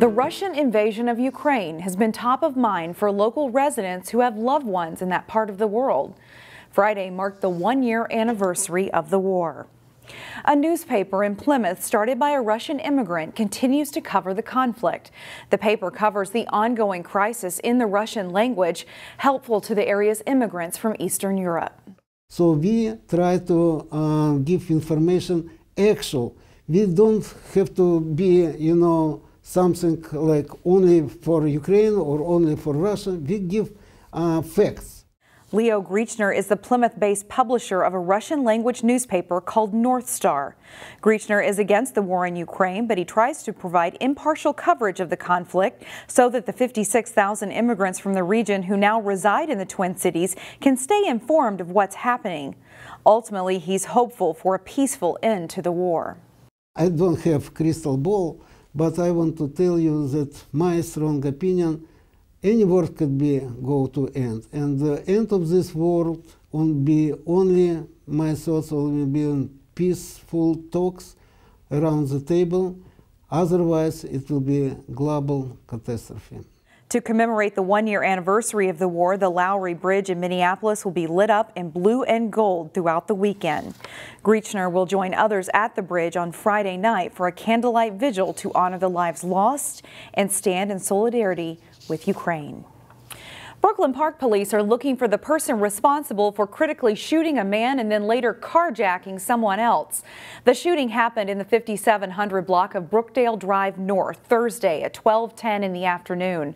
The Russian invasion of Ukraine has been top of mind for local residents who have loved ones in that part of the world. Friday marked the one-year anniversary of the war. A newspaper in Plymouth started by a Russian immigrant continues to cover the conflict. The paper covers the ongoing crisis in the Russian language, helpful to the area's immigrants from Eastern Europe. So we try to give information actual. We don't have to be, something like only for Ukraine or only for Russia. We give facts. Leo Griechner is the Plymouth-based publisher of a Russian-language newspaper called North Star. Griechner is against the war in Ukraine, but he tries to provide impartial coverage of the conflict so that the 56,000 immigrants from the region who now reside in the Twin Cities can stay informed of what's happening. Ultimately, he's hopeful for a peaceful end to the war. I don't have crystal ball, but I want to tell you that my strong opinion, any war could go to end. And the end of this war won't be only, my thoughts will be on peaceful talks around the table. Otherwise, it will be global catastrophe. To commemorate the one-year anniversary of the war, the Lowry Bridge in Minneapolis will be lit up in blue and gold throughout the weekend. Griechner will join others at the bridge on Friday night for a candlelight vigil to honor the lives lost and stand in solidarity with Ukraine. Brooklyn Park police are looking for the person responsible for critically shooting a man and then later carjacking someone else. The shooting happened in the 5700 block of Brookdale Drive North Thursday at 12:10 in the afternoon.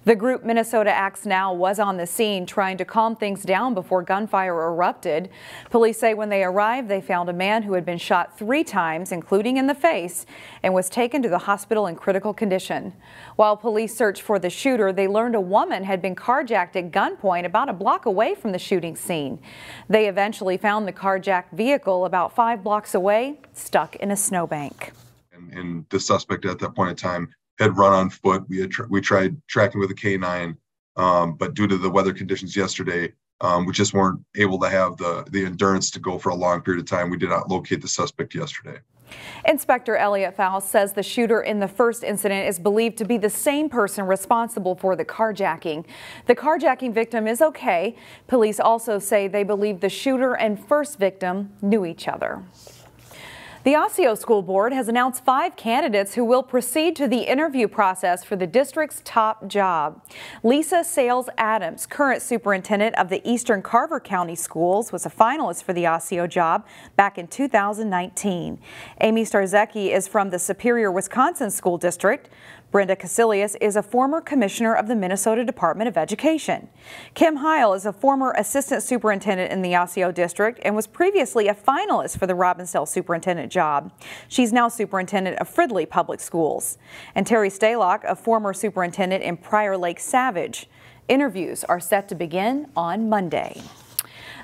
The group Minnesota Acts Now was on the scene trying to calm things down before gunfire erupted. Police say when they arrived, they found a man who had been shot 3 times, including in the face, and was taken to the hospital in critical condition. While police searched for the shooter, they learned a woman had been carjacked at gunpoint about a block away from the shooting scene. They eventually found the carjacked vehicle about 5 blocks away, stuck in a snowbank. And the suspect at that point in time had run on foot. We tried tracking with a K9, but due to the weather conditions yesterday, we just weren't able to have the endurance to go for a long period of time. We did not locate the suspect yesterday. Inspector Elliot Faust says the shooter in the first incident is believed to be the same person responsible for the carjacking. The carjacking victim is okay. Police also say they believe the shooter and first victim knew each other. The Osseo School Board has announced 5 candidates who will proceed to the interview process for the district's top job. Lisa Sales Adams, current superintendent of the Eastern Carver County Schools, was a finalist for the Osseo job back in 2019. Amy Starzecki is from the Superior, Wisconsin School District. Brenda Casilius is a former commissioner of the Minnesota Department of Education. Kim Heil is a former assistant superintendent in the Osseo district and was previously a finalist for the Robbinsdale superintendent job. She's now superintendent of Fridley Public Schools. And Terry Stalock, a former superintendent in Prior Lake Savage. Interviews are set to begin on Monday.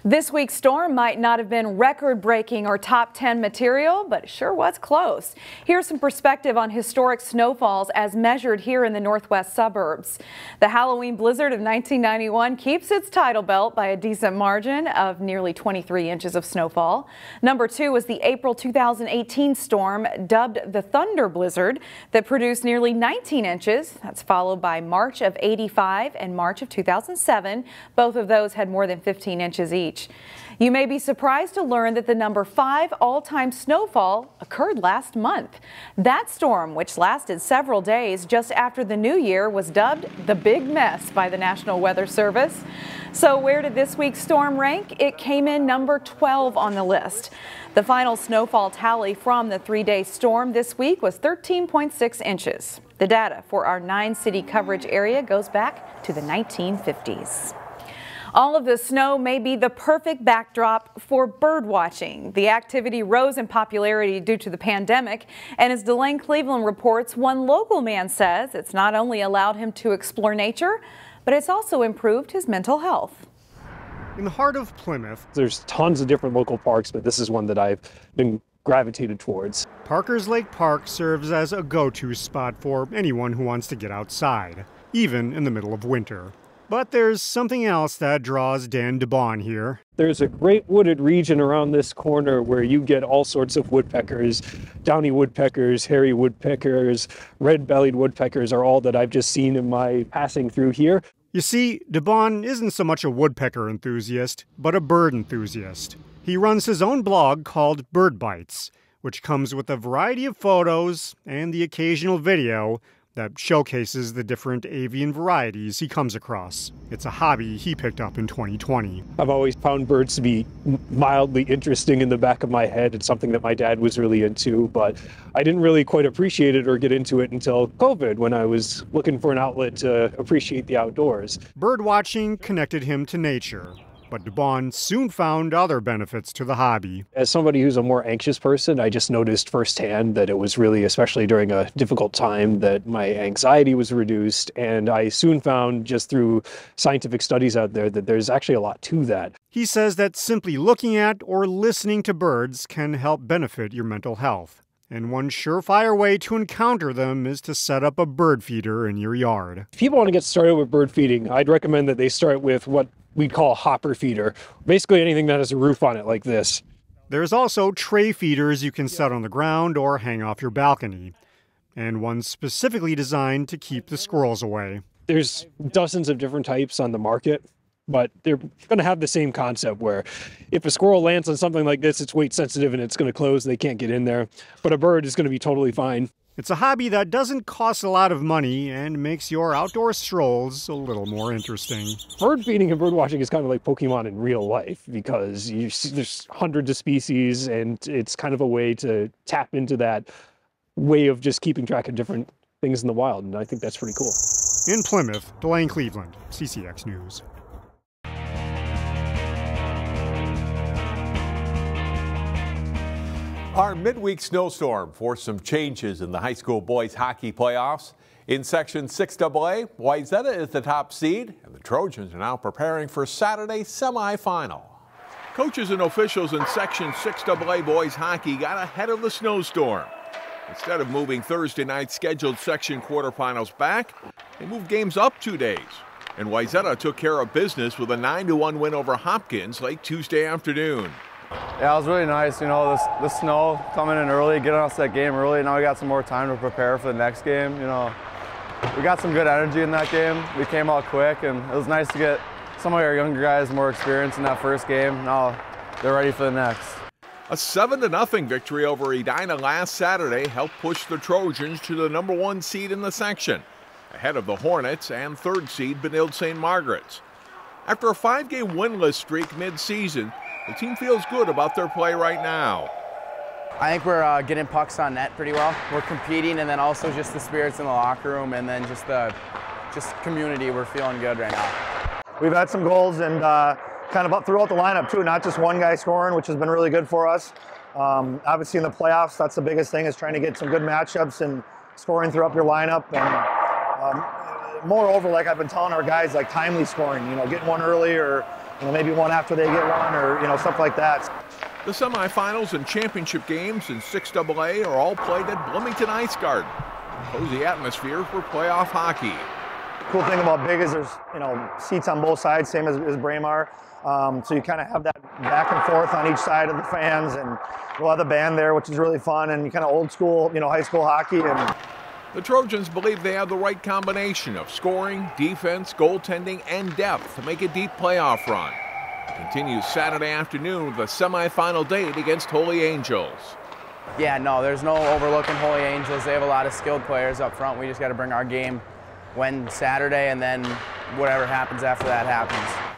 This week's storm might not have been record-breaking or top 10 material, but it sure was close. Here's some perspective on historic snowfalls as measured here in the northwest suburbs. The Halloween blizzard of 1991 keeps its title belt by a decent margin of nearly 23 inches of snowfall. Number 2 was the April 2018 storm dubbed the Thunder Blizzard that produced nearly 19 inches. That's followed by March of 85 and March of 2007. Both of those had more than 15 inches each. You may be surprised to learn that the number 5 all-time snowfall occurred last month. That storm, which lasted several days just after the new year, was dubbed the Big Mess by the National Weather Service. So where did this week's storm rank? It came in number 12 on the list. The final snowfall tally from the 3-day storm this week was 13.6 inches. The data for our 9-city coverage area goes back to the 1950s. All of the snow may be the perfect backdrop for bird watching. The activity rose in popularity due to the pandemic, and as Delane Cleveland reports, one local man says it's not only allowed him to explore nature, but it's also improved his mental health. In the heart of Plymouth, there's tons of different local parks, but this is one that I've been gravitated towards. Parker's Lake Park serves as a go-to spot for anyone who wants to get outside, even in the middle of winter. But there's something else that draws Dan DeBon here. There's a great wooded region around this corner where you get all sorts of woodpeckers. Downy woodpeckers, hairy woodpeckers, red-bellied woodpeckers are all that I've just seen in my passing through here. You see, DeBon isn't so much a woodpecker enthusiast, but a bird enthusiast. He runs his own blog called Bird Bites, which comes with a variety of photos and the occasional video that showcases the different avian varieties he comes across. It's a hobby he picked up in 2020. I've always found birds to be mildly interesting in the back of my head. It's something that my dad was really into, but I didn't really quite appreciate it or get into it until COVID, when I was looking for an outlet to appreciate the outdoors. Bird watching connected him to nature, but DeBon soon found other benefits to the hobby. As somebody who's a more anxious person, I just noticed firsthand that it was really, especially during a difficult time, that my anxiety was reduced. And I soon found, just through scientific studies out there, that there's actually a lot to that. He says that simply looking at or listening to birds can help benefit your mental health. And one surefire way to encounter them is to set up a bird feeder in your yard. If people want to get started with bird feeding, I'd recommend that they start with what we call a hopper feeder. Basically anything that has a roof on it like this. There's also tray feeders you can set on the ground or hang off your balcony, and one specifically designed to keep the squirrels away. There's dozens of different types on the market, but they're going to have the same concept where if a squirrel lands on something like this, it's weight sensitive and it's going to close, they can't get in there. But a bird is going to be totally fine. It's a hobby that doesn't cost a lot of money and makes your outdoor strolls a little more interesting. Bird feeding and bird watching is kind of like Pokemon in real life, because you see there's hundreds of species, and it's kind of a way to tap into that way of just keeping track of different things in the wild, and I think that's pretty cool. In Plymouth, Delane Cleveland, CCX News. Our midweek snowstorm forced some changes in the high school boys hockey playoffs. In Section 6AA, Wayzata is the top seed, and the Trojans are now preparing for Saturday's semifinal. Coaches and officials in Section 6AA boys hockey got ahead of the snowstorm. Instead of moving Thursday night's scheduled section quarterfinals back, they moved games up 2 days. And Wayzata took care of business with a 9-1 win over Hopkins late Tuesday afternoon. Yeah, it was really nice, you know, the snow coming in early, getting us that game early. Now we got some more time to prepare for the next game, you know. We got some good energy in that game. We came out quick, and it was nice to get some of our younger guys more experience in that first game. Now they're ready for the next. A 7-0 victory over Edina last Saturday helped push the Trojans to the #1 seed in the section, ahead of the Hornets and 3rd seed Benilde St. Margaret's. After a 5-game winless streak mid-season, the team feels good about their play right now. I think we're getting pucks on net pretty well. We're competing, and then also just the spirits in the locker room, and then just community. We're feeling good right now. We've had some goals and kind of up throughout the lineup too, not just one guy scoring, which has been really good for us. Obviously in the playoffs, that's the biggest thing, is trying to get some good matchups and scoring throughout your lineup. And moreover, like I've been telling our guys, like timely scoring, you know, getting one early, or maybe one after they get one, or stuff like that. The semifinals and championship games in 6AA are all played at Bloomington Ice Garden. Cozy atmosphere for playoff hockey. Cool thing about Big is there's seats on both sides, same as Braemar. So you kind of have that back and forth on each side of the fans, and we'll have the band there, which is really fun, and kind of old school, high school hockey. And the Trojans believe they have the right combination of scoring, defense, goaltending, and depth to make a deep playoff run. It continues Saturday afternoon with a semifinal date against Holy Angels. Yeah, no, there's no overlooking Holy Angels. They have a lot of skilled players up front. We just got to bring our game when Saturday, and then whatever happens after that happens.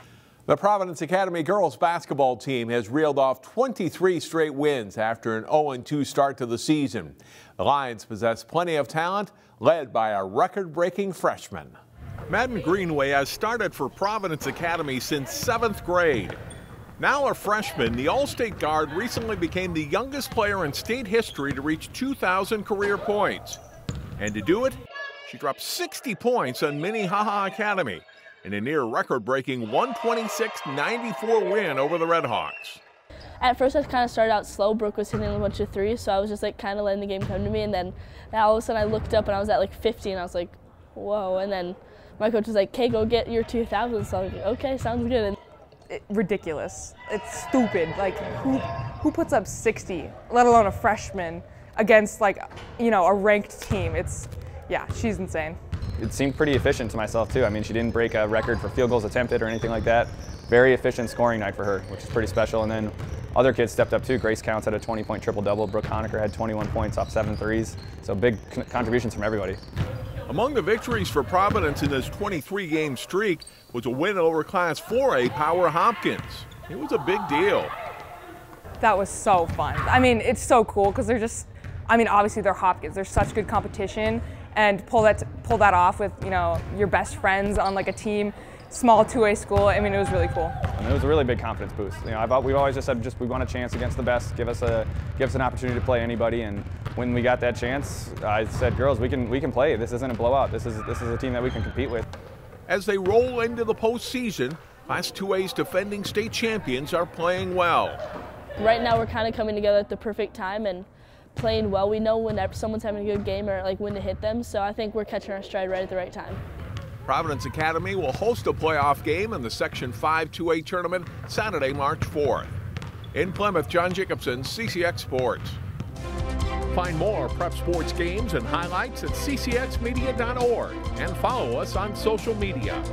The Providence Academy girls basketball team has reeled off 23 straight wins after an 0-2 start to the season. The Lions possess plenty of talent, led by a record-breaking freshman. Madden Greenway has started for Providence Academy since 7th grade. Now a freshman, the All-State guard recently became the youngest player in state history to reach 2,000 career points. And to do it, she dropped 60 points on Minnehaha Academy in a near record-breaking 126-94 win over the Redhawks. At first I kind of started out slow. Brooke was hitting a bunch of threes, so I was just like kind of letting the game come to me, and then all of a sudden I looked up and I was at like 50, and I was like, whoa. And then my coach was like, "Okay, go get your 2,000." So I was like, "Okay, sounds good." Ridiculous. It's stupid. Like, who puts up 60, let alone a freshman, against, like, you know, a ranked team? Yeah, she's insane. It seemed pretty efficient to myself too. I mean, she didn't break a record for field goals attempted or anything like that. Very efficient scoring night for her, which is pretty special. And then other kids stepped up too. Grace Counts had a 20-point triple-double. Brooke Honecker had 21 points off 7 threes. So big contributions from everybody. Among the victories for Providence in this 23-game streak was a win over Class 4A power Hopkins. It was a big deal. That was so fun. I mean, it's so cool because they're just, I mean, obviously they're Hopkins. There's such good competition, and pull that off with, you know, your best friends on like a team, small 2A school. I mean, it was really cool. And it was a really big confidence boost. You know, we've always just said we want a chance against the best. Give us an opportunity to play anybody. And when we got that chance, I said, girls, we can play. This isn't a blowout. This is a team that we can compete with. As they roll into the postseason, Class 2A's defending state champions are playing well. Right now, we're kind of coming together at the perfect time and playing well. We know when someone's having a good game or like when to hit them. So I think we're catching our stride right at the right time. Providence Academy will host a playoff game in the Section 5 2A tournament Saturday, March 4th. In Plymouth, John Jacobson, CCX Sports. Find more prep sports games and highlights at ccxmedia.org and follow us on social media.